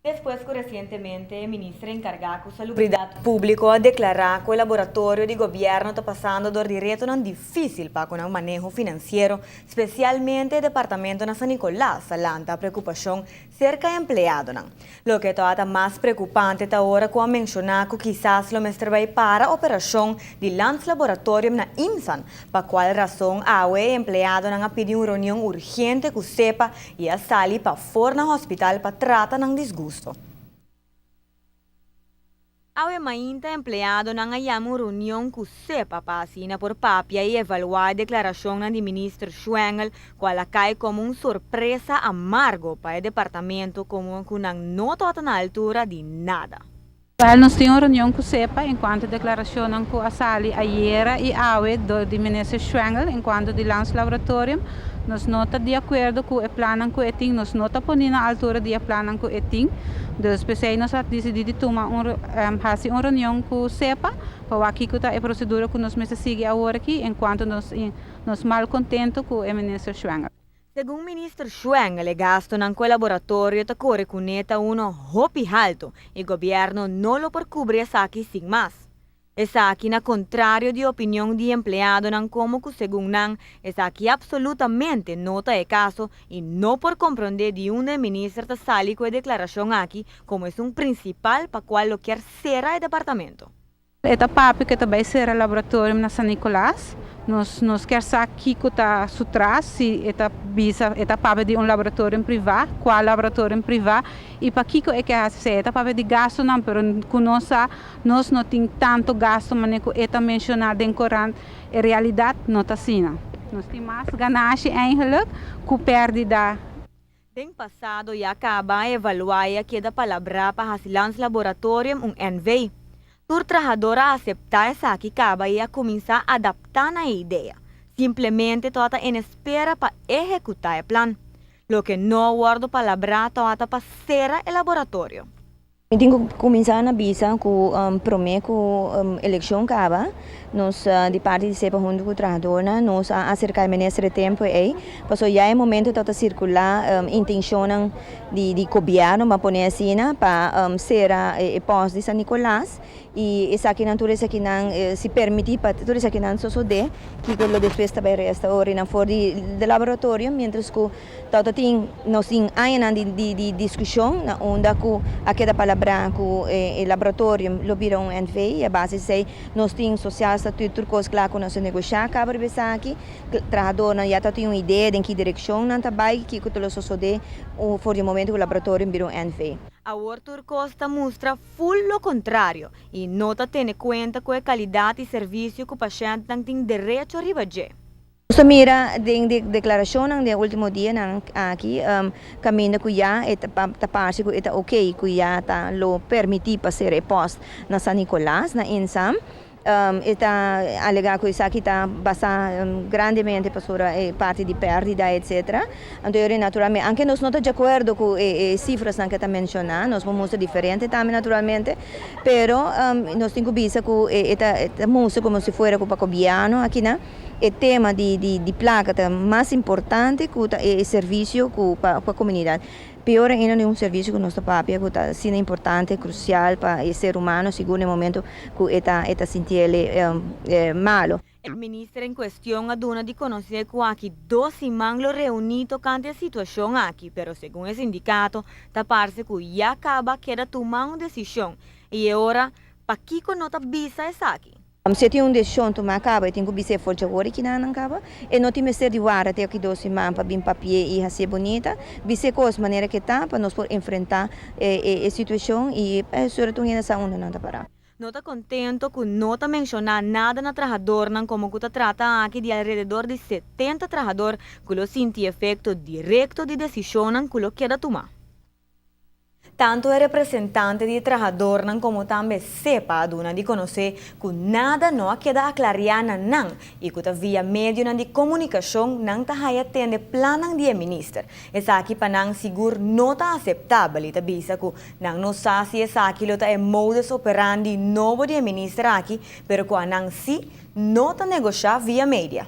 Después que recientemente el ministro encargado de Salubridad Pública declaró que el laboratorio de gobierno está pasando por direto difícil para con el manejo financiero, especialmente el departamento de San Nicolás, alanta preocupación cerca de empleados. Lo que está más preocupante ahora es mencionar que quizás lo va para la operación del Lance Laboratorium na IMSAN, para cual razón el empleado han pedido una reunión urgente que sepa y a sali para fuera del hospital para tratar ng disgusto. Awe mainta empleado nang ayamu reunião que sepa para assinar por papia e evaluar a declaração do ministro Schwengel, qual cai como uma surpresa amargo para o departamento, como que não está na altura de nada. Nós tínhamos uma reunião com o CEPA enquanto declaração com a Sali ayer e awe do ministro Schwengel enquanto de Lance Laboratorium. Nós não estamos de acordo com o plano que ele nós não estamos ponindo na altura do plano que ele tem. Dus nós decidimos tomar uma reunião com o CEPA para aqui que a procedura que nós vamos seguir agora aqui enquanto nós mal contentes com o ministro Schwengel. Segundo o ministro Schwengel, o gasto ng laboratório está corre com neta hopi alto e o governo não lo por cobrir essa aqui sem mais. Essa aqui na contrário de opinião de empleado não como que segundo não, essa aqui absolutamente não é caso e não por compreender de onde o ministro está sali com a declaração aqui como é principal para qual lo quer ser o departamento. Esta papi que também será laboratório na San Nicolás. Nós quer saber que está atrás, se esta papi de laboratório privado, qual laboratório privado, e para que é que é esta papi de gasto não, mas nós não temos tanto gasto, mas que esta mencionada em Corão, a realidade não está assim. Nós temos mais ganagem eigenlijk, que perdida. Tem passado e acaba a evaluar que da palavra para o Lance Laboratorium NV. O trabalhadora aceitar essa que acaba e a começar a adaptar na ideia. Simplesmente toda em espera para executar o plano. Lo que não guardo palavra toda para ser o laboratório. Eu tenho que começar na visa com prometo que a eleição acaba. Nós de parte de CEPA junto com o trabalhador, nós acercamos nesse tempo aí, porque já é momento de circular intenção de governo para pôr assim para ser o posto de San Nicolás e essa aqui não tudo isso aqui não se permite para tudo isso aqui não só de que lo depois também resta hora na fora de laboratório, mientras que todo tem nós tem ainda de discussão na onda que aquela palavra que o laboratório lo vira NV e a base sei nós tem social statuto coisa claro que nós negociar acaba de aqui trabalhador já tem uma ideia de que direção não tá vai que tudo só de o for de momento o laboratório vira NV. A Arthur Costa mostra full lo contrário e nota tem conta com a qualidade e serviço que o paciente tem direito a receber. Nós mira de declaração do último dia aqui caminho que já está parte que está ok que já está lo permitir para ser posto na San Nicolás na INSAM. Está alegado que isso aqui está bastante grandemente para parte de perdida, etc. Então, naturalmente, anche nós não estamos de acordo com as cifras que está mencionando, nós vamos mostrar diferente também, naturalmente, pero nós temos que ver que esta música como se fosse para o governo aqui, né? O tema de placa é mais importante que o serviço para a comunidade. Pior ainda é serviço que nossa papia que está sendo importante, crucial para o ser humano, seguro no momento que está sentindo malo. O ministro em questão aduna de conhecer que aqui 12 manglos reunidos cante a situação aqui, mas segundo esse sindicato, está parece que já acaba queda tomar uma decisão e agora para que não está visa essa aqui. Se tem decisão tomar acaba, tem que ser forte agora que não acaba. E não tem ser de guarda até aqui 12 semanas para vir papel e ser bonita. Ser coisa maneira que está para nós enfrentar a situação e sobretudo essa onda não está parar. Não está contente que não está mencionando nada na trabalhador, como que está trata aqui de alrededor de 70 trabalhadores que lo senti efeito direto de decisão que lo queda tomar. Tanto o representante de trabalhador como também sepa aduna de conhecer que nada não queda aclarado não e que via meio de comunicação não está atende plano de ministro. Essa aqui para não seguro não está aceitável e bisa que não sabe se essa aqui é modus operandi novo de ministro aqui, pero que não se não está negociar via média.